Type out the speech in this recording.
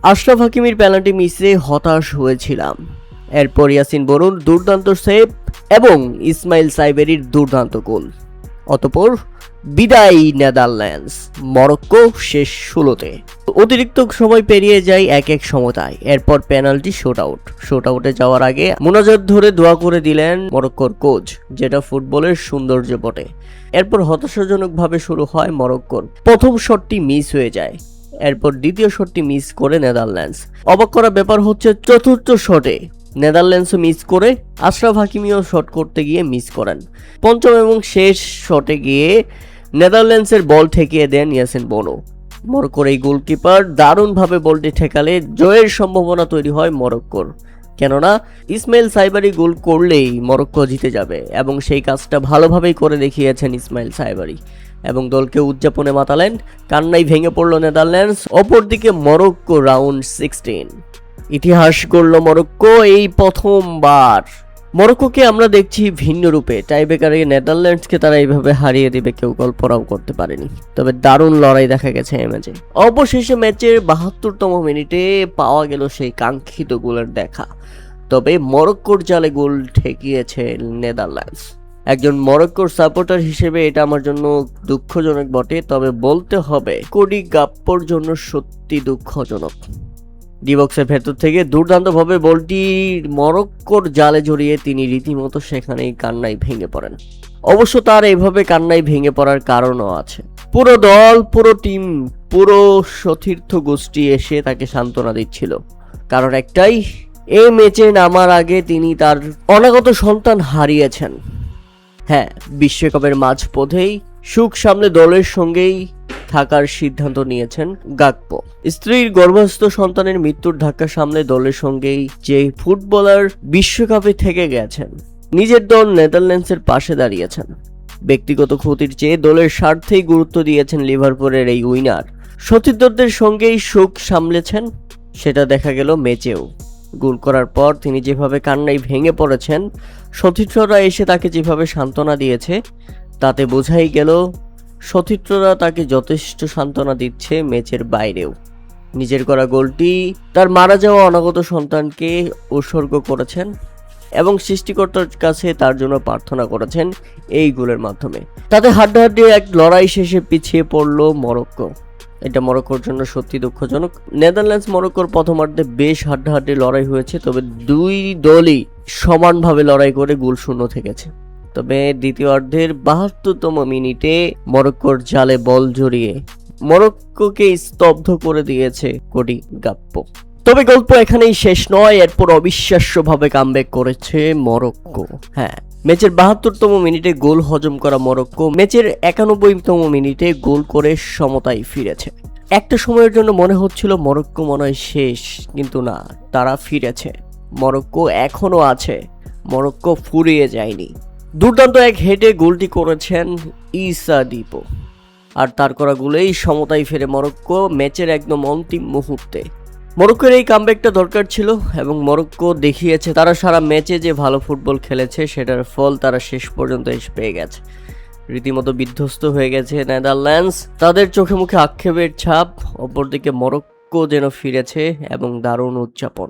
Ashraf হাকিমির penalty মিসে হতাশ হয়েছিলাম। এরপর ইয়াসিন বরুণ দুর্দান্ত সেভ এবং ইসমাইল সাইবেরির দুর্দান্ত গোল। অতঃপর বিদায় নেদারল্যান্ডস। মরক্কো শেষ 16-তে। অতিরিক্ত সময় পেরিয়ে যায় এক সমতায়। এরপর পেনাল্টি শুটআউটে যাওয়ার আগে মোনাজাত ধরে দোয়া করে দিলেন মরক্কোর কোচ, যেটা ফুটবলের সৌন্দর্য বটে। এরপর হতাশাজনকভাবে শুরু হয় মরক্কোর প্রথম শটটি মিস হয়ে যায়। এরপর দ্বিতীয় শটটি মিস করে নেদারল্যান্ডস। অবাক করা ব্যাপার হচ্ছে চতুর্থ শটে নেদারল্যান্ডসও মিস করে, আশরাফ হাকিমিও শট করতে গিয়ে মিস করেন। পঞ্চম এবং শেষ শটে গিয়ে নেদারল্যান্ডসের বল ঠেকিয়ে দেন ইয়াসিন বনো। মরক্কোর এই গোলকিপার দারুণভাবে বলটি ঠেকালে জয়ের সম্ভাবনা তৈরি হয় মরক্কোর। কেননা ইসমাইল সাইবারি গোল করলেই মরক্কো জিতে যাবে এবং সেই কাজটা ভালোভাবেই করে দেখিয়েছেন ইসমাইল সাইবারি এবং দলকে উদযাপনে মাতালেন। কান্নায় ভেঙে পড়ল নেদারল্যান্ডস। অপরদিকে মরক্কো রাউন্ড 16 ইতিহাস গড়ল মরক্কো এই প্রথমবার। মরক্কোকে আমরা দেখছি ভিন্ন রূপে। টাইব্রেকারে নেদারল্যান্ডসকে তারা এইভাবে হারিয়ে দেবে কেউ কল্পনাও করতে পারেনি। তবে দারুণ লড়াই দেখা গেছে এই ম্যাচে। অবশেষে ম্যাচের 72তম মিনিটে পাওয়া গেল সেই কাঙ্ক্ষিত গোলের দেখা। তবে মরক্কোর জালে গোল ঠেকিয়েছে নেদারল্যান্ডস। একজন মরক্কোর সাপোর্টার হিসেবে এটা আমার জন্য দুঃখজনক বটে, তবে বলতে হবে কোডি গাপ্পোর জন্য সত্যি দুঃখজনক। ডিবক্সের ভেতর থেকে দুর্দান্তভাবে বলটি মরক্কোর জালে জড়িয়ে তিনি রীতিমতো সেখানেই কান্নায় ভেঙে পড়েন। অবশ্য তার এইভাবে কান্নায় ভেঙে পড়ার কারণও আছে। পুরো দল, পুরো টিম, পুরো সতীর্থ গোষ্ঠী এসে তাকে সান্ত্বনা দিচ্ছিল। কারণ একটাই, এই ম্যাচে নামার আগে তিনি তার অনাগত সন্তান হারিয়েছেন। হ্যাঁ, বিশ্বকাপের মাঝপথেই সুখ সামলে দলের সঙ্গেই থাকার সিদ্ধান্ত নিয়েছেন গাকপো। স্ত্রীর গর্ভস্থ সন্তানের মৃত্যুর ধাক্কা সামলে দলের সঙ্গেই যে ফুটবলার বিশ্বকাপে থেকে গেছেন, নিজের দল নেদারল্যান্ডসের পাশে দাঁড়িয়েছেন। ব্যক্তিগত ক্ষতির চেয়ে দলের স্বার্থেই গুরুত্ব দিয়েছেন লিভারপুলের এই উইনার। সতীর্থদের সঙ্গেই সুখ সামলেছেন, সেটা দেখা গেল ম্যাচেও। গোল করার পর তিনি যেভাবে কান্নায় ভেঙে পড়েছেন, সতীর্থরা এসে তাকে যেভাবে সান্ত্বনা দিয়েছে, তাতে বোঝাই গেল সতীর্থরা তাকে যথেষ্ট সান্ত্বনা দিচ্ছে ম্যাচের বাইরেও। নিজের করা গোলটি তার মারা যাওয়া অনাগত সন্তানকে উৎসর্গ করেছেন এবং সৃষ্টিকর্তার কাছে তার জন্য প্রার্থনা করেছেন এই গোলের মাধ্যমে। তাতে হাড্ডাহাড্ডি এক লড়াই শেষে পিছিয়ে পড়ল মরক্কো। এটা মরক্কোর জন্য সত্যি দুঃখজনক। নেদারল্যান্ডস মরক্কোর প্রথমার্ধে বেশ হাড্ডাহাড্ডি লড়াই হয়েছে, তবে দুই দলই সমানভাবে লড়াই করে গোল শূন্য থেকেছে। তবে দ্বিতীয়ার্ধের 72তম মিনিটে মরক্কোর জালে বল জড়িয়ে মরক্কোকে স্তব্ধ করে দিয়েছে কোডি গাপ্পো। তবে গল্প এখানেই শেষ নয়। এরপর অবিশ্বাস্যভাবে কামব্যাক করেছে মরক্কো। হ্যাঁ, ম্যাচের 72তম মিনিটে গোল হজম করা মরক্কো ম্যাচের 91তম মিনিটে গোল করে সমতায় ফিরেছে। একটা সময়ের জন্য মনে হচ্ছিল মরক্কো মনে হয় শেষ, কিন্তু না, তারা ফিরেছে। মরক্কো এখনো আছে, মরক্কো ফুরিয়ে যায়নি। দুর্দান্ত এক হেডে গোলটি করেছেন ইসা ডিপো, আর তার করা গোলেই সমতায় ফেরে মরক্কো ম্যাচের একদম অন্তিম মুহূর্তে। মরক্কোর এই কামব্যাকটা দরকার ছিল এবং মরক্কো দেখিয়েছে তারা সারা ম্যাচে যে ভালো ফুটবল খেলেছে সেটার ফল তারা শেষ পর্যন্ত এসে পেয়ে গেছে। রীতিমতো বিধ্বস্ত হয়ে গেছে নেদারল্যান্ডস, তাদের চোখে মুখে আক্ষেপের ছাপ। অপরদিকে মরক্কো যেন ফিরেছে এবং দারুণ উদযাপন।